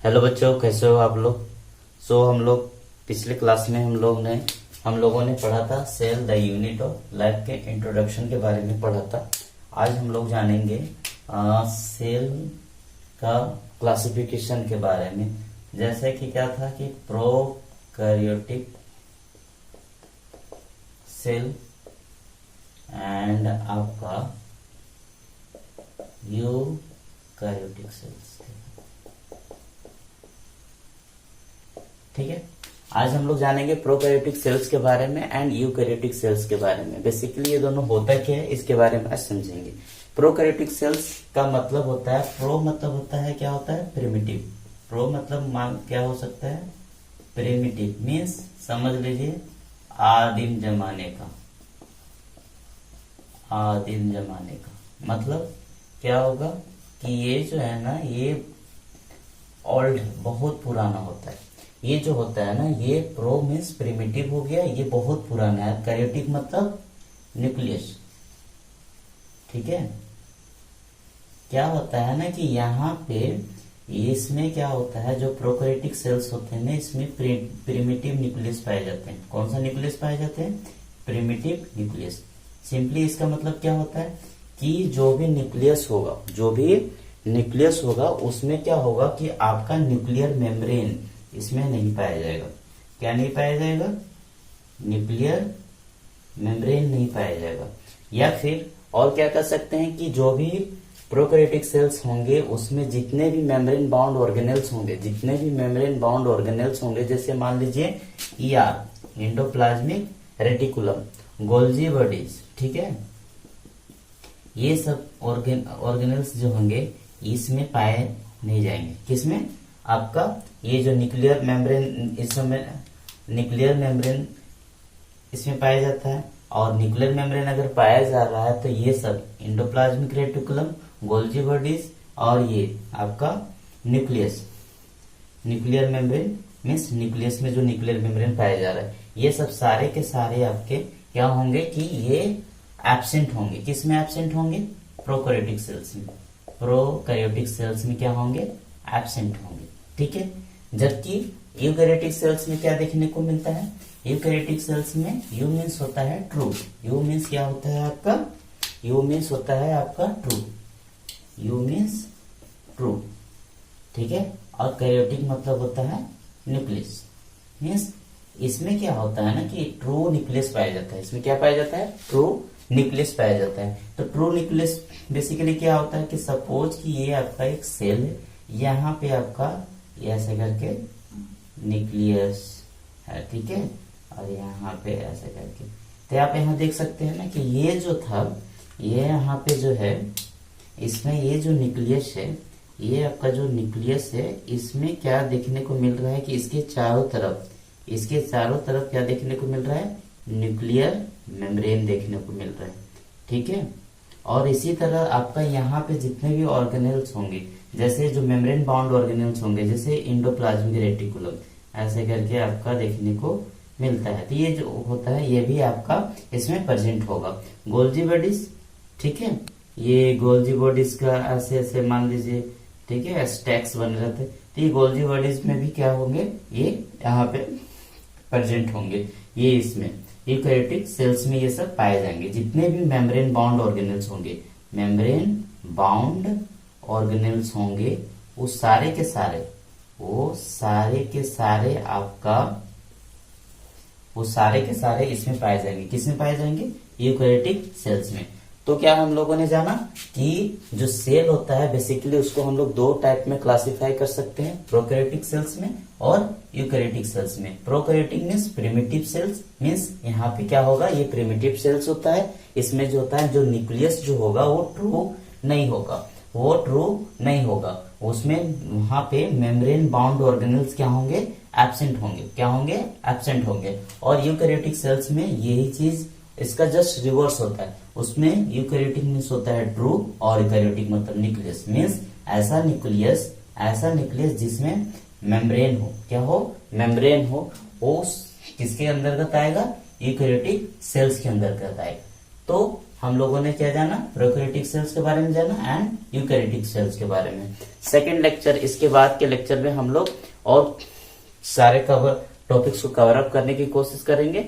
Hello बच्चों, कैसे हो आप लोग। हम लोग पिछले क्लास में हम लोगों ने पढ़ा था cell the unit of life के इंट्रोडक्शन के बारे में पढ़ा था। आज हम लोग जानेंगे सेल का क्लासिफिकेशन के बारे में। जैसे कि क्या था कि प्रोकैरियोटिक सेल एंड आपका यूकैरियोटिक सेल्स। ठीक है, आज हम लोग जानेंगे प्रोकैरियोटिक सेल्स के बारे में एंड यूकैरियोटिक सेल्स के बारे में। बेसिकली ये दोनों होता क्या है इसके बारे में आज समझेंगे। प्रोकैरियोटिक सेल्स का मतलब होता है, प्रो मतलब होता है क्या होता है, प्रिमिटिव। प्रो मतलब क्या हो सकता है, प्रिमिटिव मीन्स समझ लीजिए आदिम जमाने का। आदिम जमाने का मतलब क्या होगा कि ये जो है ना, ये ओल्ड बहुत पुराना होता है। ये जो होता है ना, ये प्रो मीन्स प्रिमिटिव हो गया, ये बहुत पुराना है। कैरियोटिक मतलब न्यूक्लियस। ठीक है, क्या होता है ना कि यहाँ पे इसमें क्या होता है, जो प्रोकैरियोटिक सेल्स होते हैं ना, इसमें प्रिमिटिव न्यूक्लियस पाए जाते हैं। कौन सा न्यूक्लियस पाए जाते हैं, प्रिमिटिव न्यूक्लियस। सिंपली इसका मतलब क्या होता है कि जो भी न्यूक्लियस होगा उसमें क्या होगा कि आपका न्यूक्लियर मेम्ब्रेन इसमें नहीं पाया जाएगा। क्या नहीं पाया जाएगा, न्यूक्लियर मेम्ब्रेन नहीं पाया जाएगा। या फिर और क्या कर सकते हैं कि जो भी प्रोकैरियोटिक सेल्स होंगे उसमें जितने भी मेम्ब्रेन बाउंड ऑर्गेनेल्स होंगे, जैसे मान लीजिए ER endoplasmic reticulum, Golgi bodies, ठीक है, ये सब ऑर्गेनेल्स जो होंगे इसमें पाए नहीं जाएंगे। किसमें, आपका ये जो न्यूक्लियर मेम्ब्रेन, इसमें पाया जाता है। और न्यूक्लियर मेम्ब्रेन अगर पाया जा रहा है तो ये सब एंडोप्लाज्मिक रेटिकुलम, गोल्जी बॉडीज और ये आपका न्यूक्लियर मेम्ब्रेन मीन्स न्यूक्लियस में जो न्यूक्लियर मेम्ब्रेन पाया जा रहा है, ये सब सारे के सारे आपके क्या होंगे कि ये एब्सेंट होंगे। किस में एब्सेंट होंगे, प्रोकैरियोटिक सेल्स में। प्रोकैरियोटिक सेल्स में क्या होंगे, एब्सेंट होंगे। ठीक है, जबकि यूकैरियोटिक सेल्स में क्या देखने को मिलता है, यूकैरियोटिक सेल्स में यू मीन्स होता है ट्रू। यू मीन्स क्या होता है आपका, यू मीन्स होता है आपका ट्रू। यू मीन्स ट्रू, ठीक है। और कैरियोटिक मतलब होता है न्यूक्लियस। मीन्स इसमें क्या होता है ना कि ट्रू न्यूक्लियस पाया जाता है। इसमें क्या पाया जाता है, ट्रू न्यूक्लियस पाया जाता है। तो ट्रू न्यूक्लियस बेसिकली क्या होता है कि सपोज कि ये आपका एक सेल है, यहाँ पे आपका ऐसे करके न्यूक्लियस है, ठीक है, और यहाँ पे ऐसे करके। तो आप यहाँ देख सकते हैं ना कि ये जो था, ये यहाँ पे जो है, इसमें ये जो न्यूक्लियस है, ये आपका जो न्यूक्लियस है, इसमें क्या देखने को मिल रहा है कि इसके चारों तरफ क्या देखने को मिल रहा है, न्यूक्लियर मेम्ब्रेन देखने को मिल रहा है। ठीक है, और इसी तरह आपका यहाँ पे जितने भी ऑर्गेनेल्स होंगे, जैसे जो मेम्ब्रेन बाउंड ऑर्गेनेल्स होंगे, जैसे एंडोप्लाज्मिक रेटिकुलम, ऐसे करके आपका देखने को मिलता है। तो ये जो होता है ये भी आपका इसमें प्रेजेंट होगा। गोल्जी बॉडीज, ठीक है, ये गोल्जी बॉडीज का ऐसे ऐसे मान लीजिए, ठीक है, स्टैक्स बन रहते। तो ये गोल्जी बॉडीज में भी क्या होंगे, ये यहाँ पे प्रेजेंट होंगे। ये इसमें यूकैरियोटिक सेल्स में ये सब पाए जाएंगे। जितने भी मेम्ब्रेन बाउंड ऑर्गेनेल्स होंगे, वो सारे के सारे इसमें पाए जाएंगे। किसमें पाए जाएंगे, यूकैरियोटिक सेल्स में। तो क्या हम लोगों ने जाना कि जो सेल होता है बेसिकली उसको हम लोग दो टाइप में क्लासिफाई कर सकते हैं, प्रोकैरियोटिक सेल्स में और यूकैरियोटिक सेल्स में। Prokaryotic means primitive cells, means यहाँ पे क्या होगा, ये प्रिमिटिव सेल्स होता है। इसमें जो होता है, जो न्यूक्लियस जो होगा वो ट्रू नहीं होगा। उसमें वहां पे मेम्ब्रेन बाउंड ऑर्गेनेल्स क्या होंगे, एब्सेंट होंगे। और यूकैरियोटिक सेल्स में यही चीज, इसका जस्ट रिवर्स होता है। उसमें यूकैरियोटिक मीन्स होता है ट्रू, और यूकैरियोटिक मतलब न्यूक्लियस मीन्स ऐसा न्यूक्लियस जिसमें मेम्ब्रेन हो। क्या हो, मेम्ब्रेन हो। वो किसके अंतर्गत आएगा, यूकैरियोटिक सेल्स के अंतर्गत आएगा। तो हम लोगों ने क्या जाना, प्रोकैरियोटिक सेल्स के बारे में जाना एंड यूकैरियोटिक सेल्स के बारे में। सेकेंड लेक्चर, इसके बाद के लेक्चर में हम लोग और सारे टॉपिक्स को कवर अप करने की कोशिश करेंगे।